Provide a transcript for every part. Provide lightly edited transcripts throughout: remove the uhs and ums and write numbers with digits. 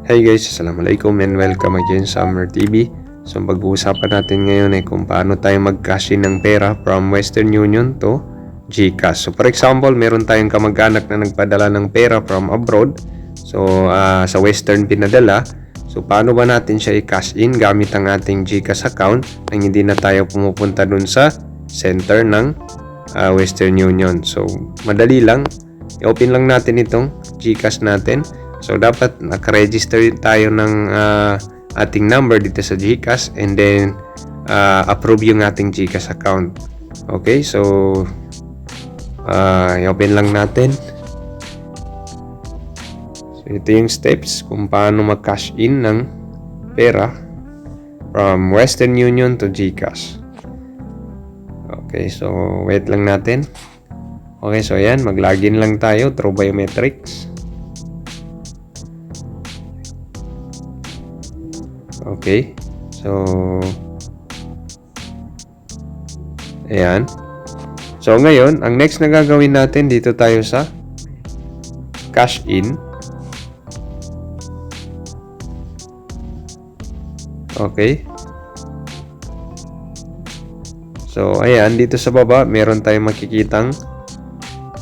Hey guys, assalamualaikum and welcome again sa Summer TV. So pag-uusapan natin ngayon ay kung paano tayo mag-cash in ng pera from Western Union to Gcash. So for example, meron tayong kamag-anak na nagpadala ng pera from abroad. So sa Western pinadala. So paano ba natin siya i-cash in gamit ang ating Gcash account nang hindi na tayo pumupunta dun sa center ng Western Union. So madali lang. I-open lang natin itong Gcash natin. So, dapat naka-register tayo ng ating number dito sa Gcash and then approve yung ating Gcash account. Okay, so i-open lang natin. So, ito yung steps kung paano mag-cash in ng pera from Western Union to Gcash. Okay, so wait lang natin. Okay, so ayan, mag-login lang tayo through biometrics. Okay, so ayan. So ngayon, ang next na gagawin natin, dito tayo sa cash in. Okay. So ayan, dito sa baba meron tayong makikitang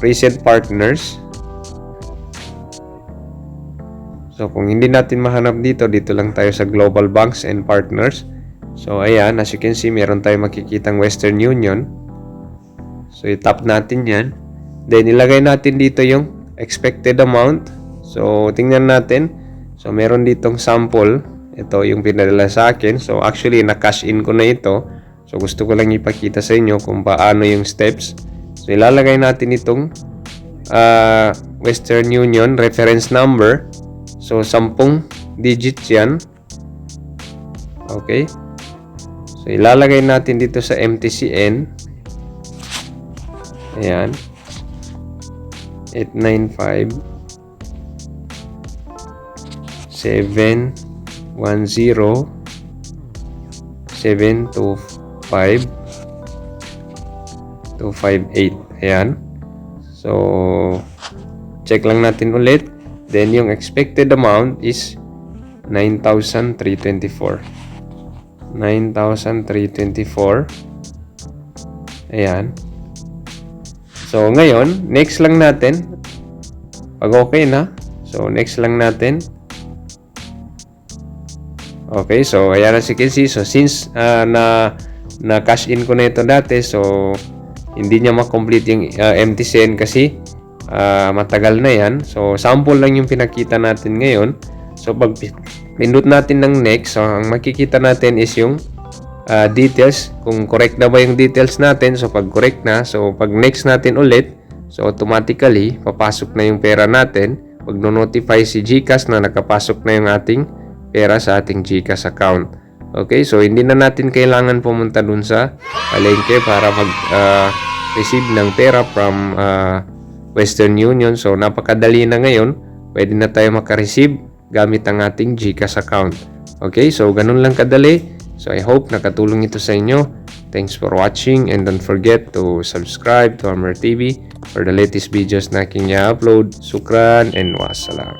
recent partners. So, kung hindi natin mahanap dito lang tayo sa Global Banks and Partners. So, ayan, as you can see, meron tayong makikitang Western Union. So, i-tap natin yan. Then, ilagay natin dito yung expected amount. So, tingnan natin. So, meron ditong sample. Ito yung pinadala sa akin. So, actually, na-cash in ko na ito. So, gusto ko lang ipakita sa inyo kung paano yung steps. So, ilalagay natin itong Western Union reference number. So, 10 digits yan. Okay. So, ilalagay natin dito sa MTCN. Ayan. 895 710 725 258. Ayan. So, check lang natin ulit. Then, yung expected amount is 9,324. 9,324. Ayan. So, ngayon, next lang natin. Pag okay na. So, next lang natin. Okay, so, ayan as you can see. So, since na-cash in ko na ito dati, so, hindi niya ma-complete yung MTCN kasi matagal na yan. So, sample lang yung pinakita natin ngayon. So, pag pindot natin ng next, so, ang makikita natin is yung details. Kung correct na ba yung details natin. So, pag correct na, so, pag next natin ulit, so, automatically, papasok na yung pera natin. Pag no-notify si Gcash na nakapasok na yung ating pera sa ating Gcash account. Okay, so, hindi na natin kailangan pumunta dun sa palengke para mag-receive ng pera from Western Union. So, napakadali na ngayon. Pwede na tayo makareceive gamit ang ating Gcash account. Okay, so ganun lang kadali. So, I hope nakatulong ito sa inyo. Thanks for watching and don't forget to subscribe to Summer TV for the latest videos na aking i-upload. Sukran and wassalam.